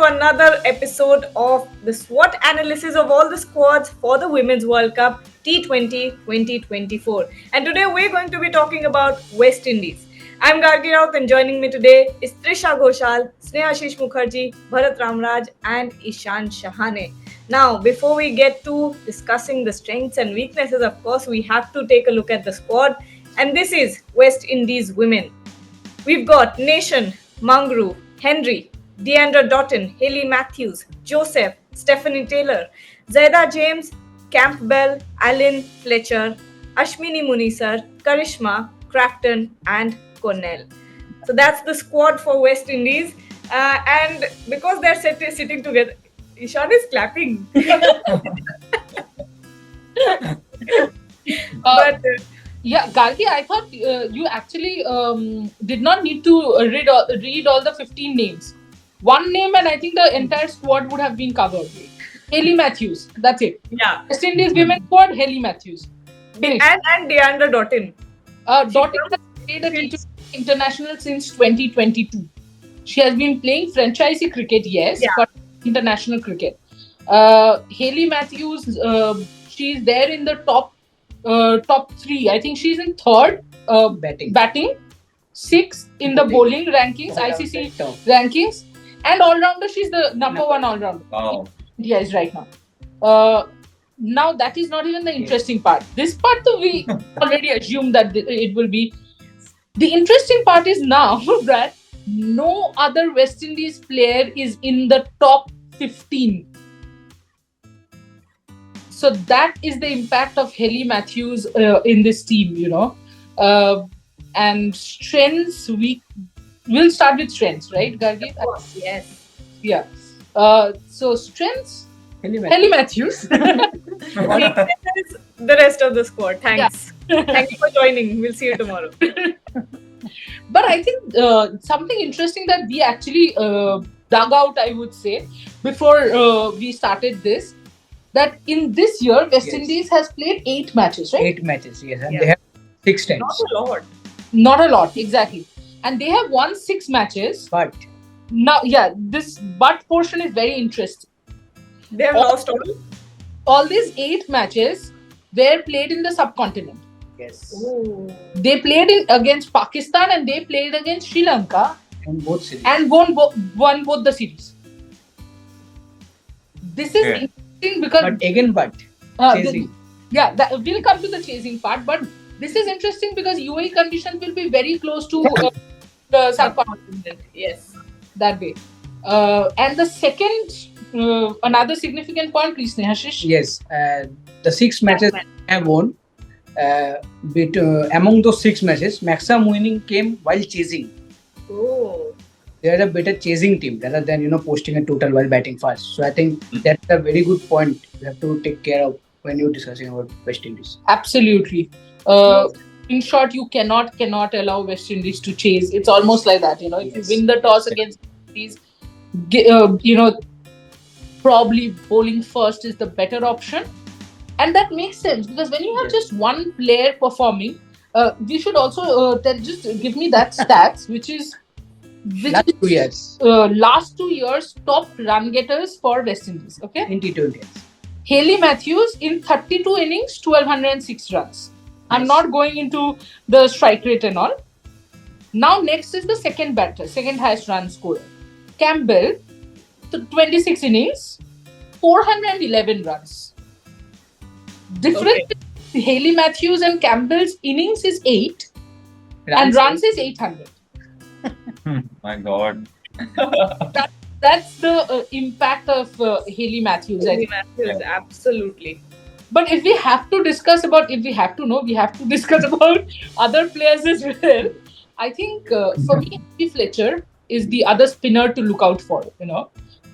to another episode of the SWOT analysis of all the squads for the Women's World Cup T20 2024. And today we're going to be talking about West Indies. I'm Gargi Raut, and joining me today is Trisha Ghoshal, Snehashish Mukherjee, Bharat Ramraj and Ishan Shahane. Now, before we get to discussing the strengths and weaknesses, of course, we have to take a look at the squad. And this is West Indies women. We've got Nation, Mangru, Henry, Deandra Doughton, Hayley Matthews, Joseph, Stephanie Taylor, Zaida James, Campbell, Allen, Fletcher, Ashmini Munisar, Karishma, Crafton, and Cornell. So that's the squad for West Indies. And because they're sitting together, Ishan is clapping. But yeah, Gargi, I thought you actually did not need to read all the 15 names. One name, and I think the entire squad would have been covered. Hayley Matthews, that's it. Yeah. West Indies women's squad, Hayley Matthews. Finished. And Deandra Doughton. Doughton has played a T20 international since 2022. She has been playing franchisee cricket, yes, but international cricket. Hayley Matthews, she's there in the top three. I think she's in third batting, sixth in the bowling rankings, ICC rankings, and all-rounder, she's the number one all-rounder. Wow. India is right now. Now that is not even the interesting part. This part we already assumed that it will be. The interesting part is now that no other West Indies player is in the top 15. So that is the impact of Hayley Matthews in this team, you know. And strengths, we'll start with strengths, right, Gargi? Of course, yes. Yeah. So strengths, Hayley Matthews. Weaknesses, the rest of the squad. Thanks. Thank you for joining. We'll see you tomorrow. But I think something interesting that we actually dug out, I would say, before we started this, that in this year, West Indies has played 8 matches, right? 8 matches, yes. And they have 6 times. Not a lot. Not a lot, exactly. And they have won 6 matches. But Now, this but portion is very interesting. They have lost all. All these 8 matches were played in the subcontinent. yes, Ooh. They played against Pakistan and they played against Sri Lanka and both series. and won both the series. This is interesting because But again, chasing. we'll come to the chasing part. But this is interesting because UAE conditions will be very close to the subcontinent. Yes. That way. And the second, another significant point, please, Snehashish. Yes, the 6 matches they have won. Among those 6 matches, maximum winning came while chasing. Oh. They are a better chasing team rather than posting a total while batting fast. So I think that's a very good point you have to take care of when you're discussing about West Indies. Absolutely. In short, you cannot allow West Indies to chase. It's almost like that, If you win the toss against these, probably bowling first is the better option. And that makes sense because when you have just one player performing, we should also just give me that stats, which is Last 2 years last 2 years top run getters for West Indies. Okay, in T20s. Hayley Matthews in 32 innings, 1206 runs. I'm Nice. not going into the strike rate and all. Now next is the second batter, second highest run scorer, Campbell, 26 innings, 411 runs. Difference between Hayley Matthews and Campbell's innings is 8 and runs is 800. My God. That's the impact of Hayley Matthews. I think. Matthews, absolutely. But if we have to discuss about, we have to discuss about other players as well. I think for me, Hayley Fletcher is the other spinner to look out for.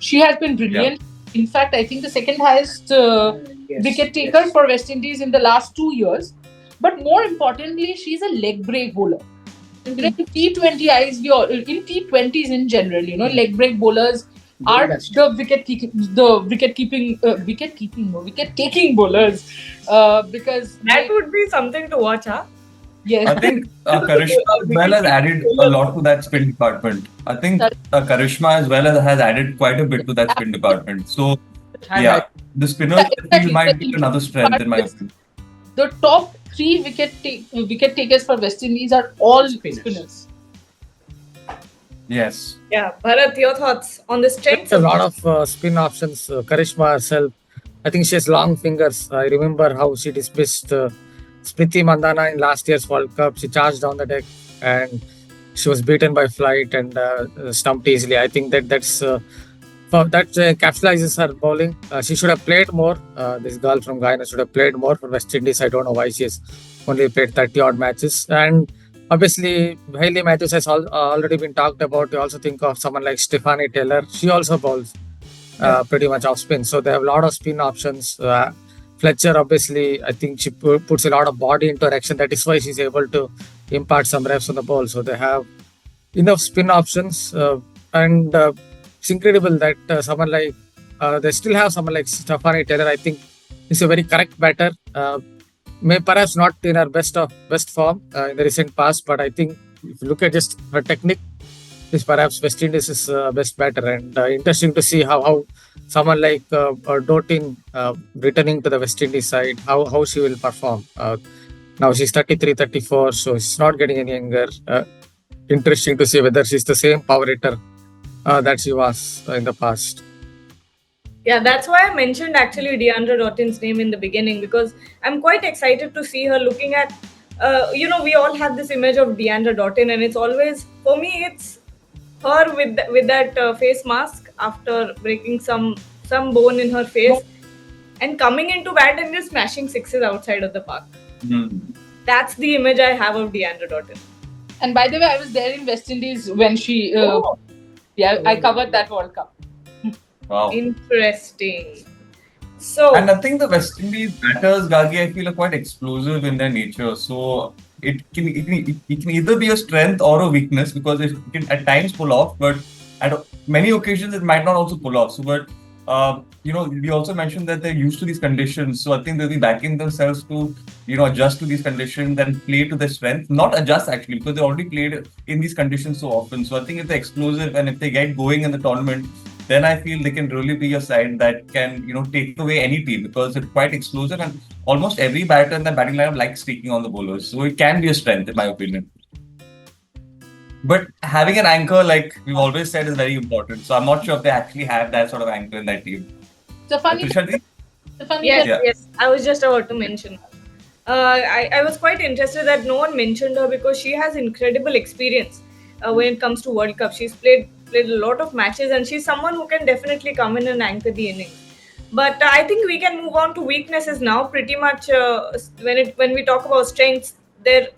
She has been brilliant. In fact, I think the second highest wicket taker for West Indies in the last 2 years. But more importantly, she's a leg break bowler. In T20s, in T20s in general, leg break bowlers are the wicket taking bowlers because That would be something to watch, huh? Yes. I think Karishma as well has added a lot to that spin department. I think Karishma as well has added quite a bit to that spin department. So, yeah, the spinners I feel might be another strength in my opinion. The top three wicket takers for West Indies are all spinners. Yes. Yeah, Bharat, your thoughts on the strengths? A lot of spin options. Karishma herself, I think she has long fingers. I remember how she dismissed Smriti Mandana in last year's World Cup. She charged down the deck and she was beaten by flight and stumped easily. I think that capitalizes her bowling. She should have played more. This girl from Guyana should have played more for West Indies. I don't know why she has only played 30 odd matches. And obviously, Hayley Matthews has already been talked about. You also think of someone like Stephanie Taylor. She also bowls pretty much off spin. So they have a lot of spin options. Fletcher, obviously, I think she puts a lot of body into her action. That is why she's able to impart some reps on the ball. So they have enough spin options. And it's incredible that they still have someone like Stephanie Taylor. I think is a very correct batter. Perhaps not in her best form in the recent past, but I think if you look at just her technique, is perhaps West Indies' best batter. And interesting to see how someone like Dotin returning to the West Indies side, how she will perform. Now she's 33, 34, so she's not getting any younger. Interesting to see whether she's the same power hitter that she was in the past. Yeah, that's why I mentioned actually Deandra Doughtin's name in the beginning, because I'm quite excited to see her looking at, we all have this image of Deandra Doughtin, and it's always, for me, it's her with that face mask after breaking some bone in her face and coming into bat and just smashing sixes outside of the park. That's the image I have of Deandra Doughtin. And by the way, I was there in West Indies when she, I covered that World Cup. Wow. Interesting. So, and I think the West Indies batters, Gagi, I feel are quite explosive in their nature. So it can either be a strength or a weakness, because it can at times pull off, but at many occasions it might not also pull off. So, but we also mentioned that they're used to these conditions. So I think they'll be backing themselves to, adjust to these conditions and play to their strength. Not adjust actually, because they already played in these conditions so often. So I think if they're explosive and if they get going in the tournament, then I feel they can really be a side that can, take away any team, because it's quite explosive and almost every batter in the batting lineup likes streaking on the bowlers. So it can be a strength, in my opinion. But having an anchor, like we've always said, is very important. So I'm not sure if they actually have that sort of anchor in that team. Yes, I was just about to mention her. I was quite interested that no one mentioned her, because she has incredible experience when it comes to World Cup. She's played a lot of matches, and she's someone who can definitely come in and anchor the innings. But I think we can move on to weaknesses now. Pretty much when we talk about strengths, we're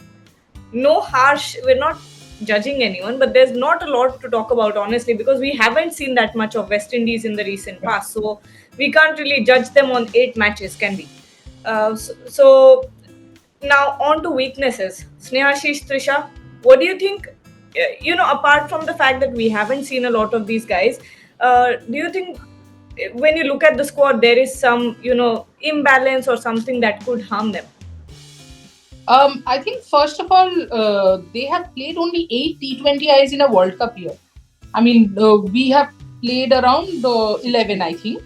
not judging anyone, but there's not a lot to talk about, honestly, because we haven't seen that much of West Indies in the recent past. So we can't really judge them on 8 matches, can we? So now on to weaknesses. Snehashish, Trisha, what do you think? Apart from the fact that we haven't seen a lot of these guys, do you think when you look at the squad, there is some, imbalance or something that could harm them? I think first of all, they have played only 8 T20Is in a World Cup year. I mean, we have played around 11, I think,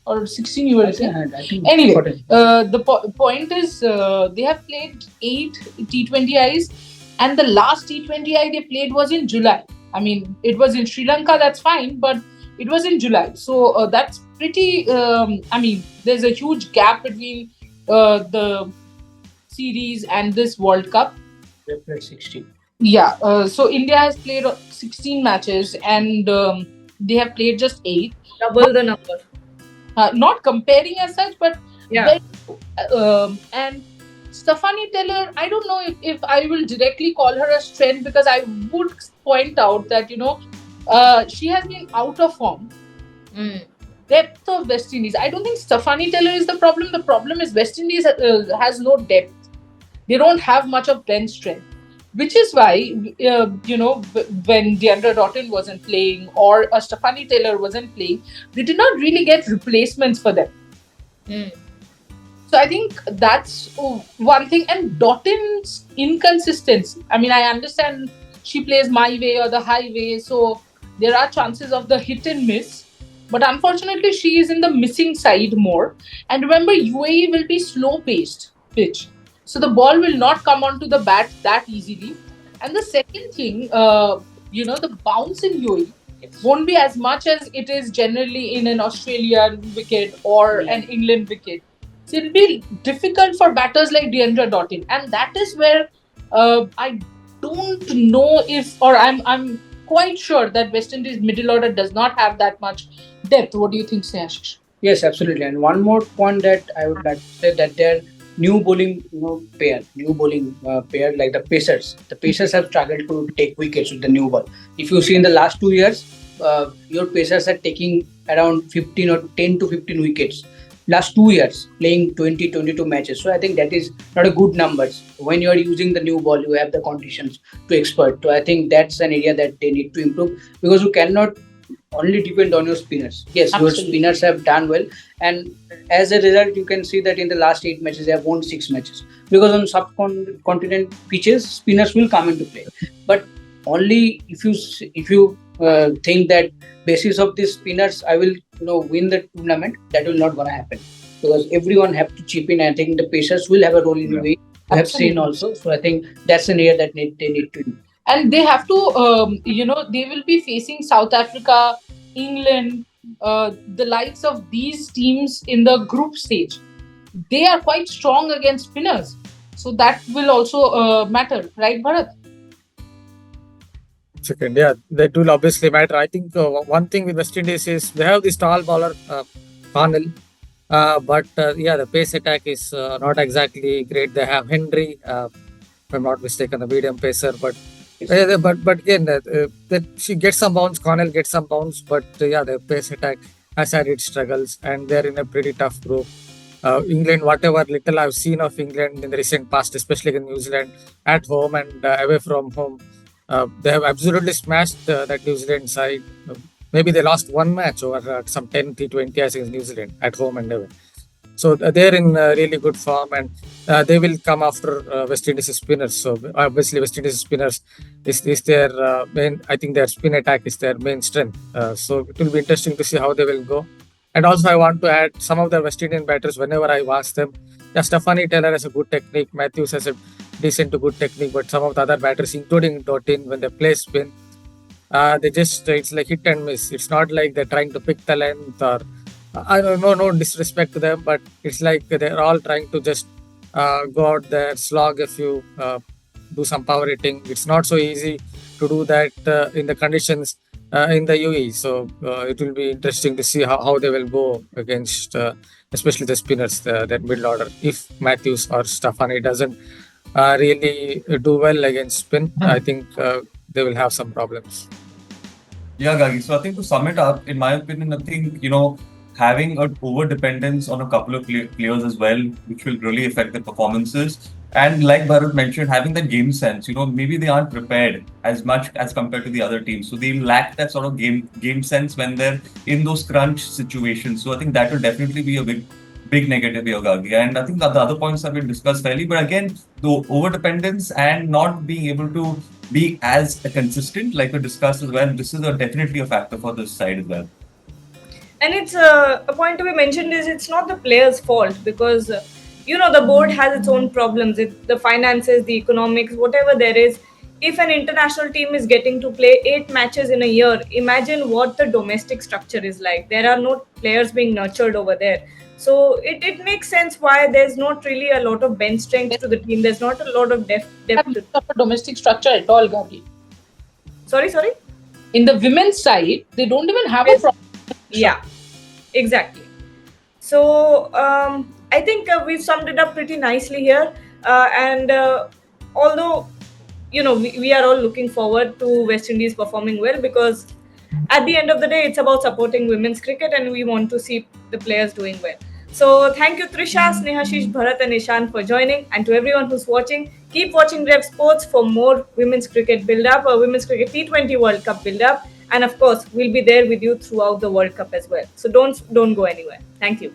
or 16. You were saying. Anyway, the point is they have played 8 T20Is, and the last T20I they played was in July. I mean, it was in Sri Lanka. That's fine, but it was in July. So that's pretty. There's a huge gap between the series and this World Cup. They played 16. Yeah. So India has played 16 matches, and they have played just 8. Double the number. Not comparing as such, but yeah. And Stephanie Taylor, I don't know if I will directly call her a strength, because I would point out that she has been out of form. Depth of West Indies. I don't think Stephanie Taylor is the problem. The problem is West Indies has no depth. They don't have much of bench strength, which is why when Deandra Doughtin wasn't playing or Stephanie Taylor wasn't playing, they did not really get replacements for them. So I think that's one thing. And Dottin's inconsistency. I mean, I understand she plays my way or the highway, so there are chances of the hit and miss. But unfortunately, she is in the missing side more. And remember, UAE will be slow paced pitch. So the ball will not come onto the bat that easily. And the second thing, the bounce in UAE won't be as much as it is generally in an Australian wicket or an England wicket. So it'll be difficult for batters like Deandra Dottin, and that is where I don't know if, or I'm quite sure that West Indies middle order does not have that much depth. What do you think, Snehashish? Yes, absolutely. And one more point that I would like to say, that their new bowling, pair like the Pacers. The Pacers have struggled to take wickets with the new ball. If you see in the last 2 years, your Pacers are taking around 15 or 10 to 15 wickets. Last 2 years, playing 20, 22 matches. So I think that is not a good numbers. When you are using the new ball, you have the conditions to expert. So I think that's an area that they need to improve, because you cannot only depend on your spinners. Yes, Absolutely. your spinners have done well, and as a result, you can see that in the last 8 matches they have won 6 matches, because on subcontinent pitches, spinners will come into play. But only if you think that basis of these spinners, I will win the tournament, that will not gonna happen, because everyone have to chip in. I think the Pacers will have a role in the way. I have seen also. So I think that's an area that they need to. And they have to, they will be facing South Africa, England, the likes of these teams in the group stage. They are quite strong against spinners. So that will also matter, right, Bharat? Second, yeah, that will obviously matter. I think one thing with West Indies is they have this tall bowler, Connell, but the pace attack is not exactly great. They have Henry, if I'm not mistaken, the medium pacer, but again, that she gets some bounce, Connell gets some bounce, but the pace attack has had its struggles, and they're in a pretty tough group. England, whatever little I've seen of England in the recent past, especially in New Zealand, at home and away from home, they have absolutely smashed that New Zealand side. Maybe they lost one match over some 10 T20 against New Zealand at home and away. So they're in really good form, and they will come after West Indies spinners. So obviously West Indies spinners is their main. I think their spin attack is their main strength. So it will be interesting to see how they will go. And also I want to add some of the West Indian batters. Whenever I watch them, Stephanie Taylor has a good technique. Matthews has a decent to good technique, but some of the other batters, including Dottin, when they play spin, it's like hit and miss. It's not like they're trying to pick the length, or I don't know, no disrespect to them, but it's like they're all trying to just go out there, slog a few, do some power hitting. It's not so easy to do that in the conditions in the UAE. So it will be interesting to see how they will go against, especially the spinners, that middle order. If Matthews or Stephanie doesn't really do well against spin, I think they will have some problems. Yeah, Gagi. So I think to sum it up, in my opinion, I think, having an over dependence on a couple of players as well, which will really affect their performances. And like Bharat mentioned, having that game sense, maybe they aren't prepared as much as compared to the other teams. So they lack that sort of game sense when they're in those crunch situations. So I think that will definitely be a big negative here, Gagi. And I think that the other points have been discussed fairly. But again, the over dependence and not being able to be as consistent, like we discussed as well, this is definitely a factor for this side as well. And it's a point to be mentioned is it's not the players' fault, because the board has its own problems. The finances, the economics, whatever there is. If an international team is getting to play 8 matches in a year, imagine what the domestic structure is like. There are no players being nurtured over there. So it makes sense why there's not really a lot of bench strength to the team. There's not a lot of depth. Of a domestic structure at all, Gagi. Sorry? In the women's side, they don't even have a problem. Yeah, exactly. So I think we've summed it up pretty nicely here. And although, we are all looking forward to West Indies performing well, because at the end of the day, it's about supporting women's cricket and we want to see the players doing well. So thank you, Trisha, Snehashish, Bharat and Ishan for joining. And to everyone who's watching, keep watching Rev Sports for more women's cricket build-up, or women's cricket T20 World Cup build-up. And of course, we'll be there with you throughout the World Cup as well. So don't go anywhere. Thank you.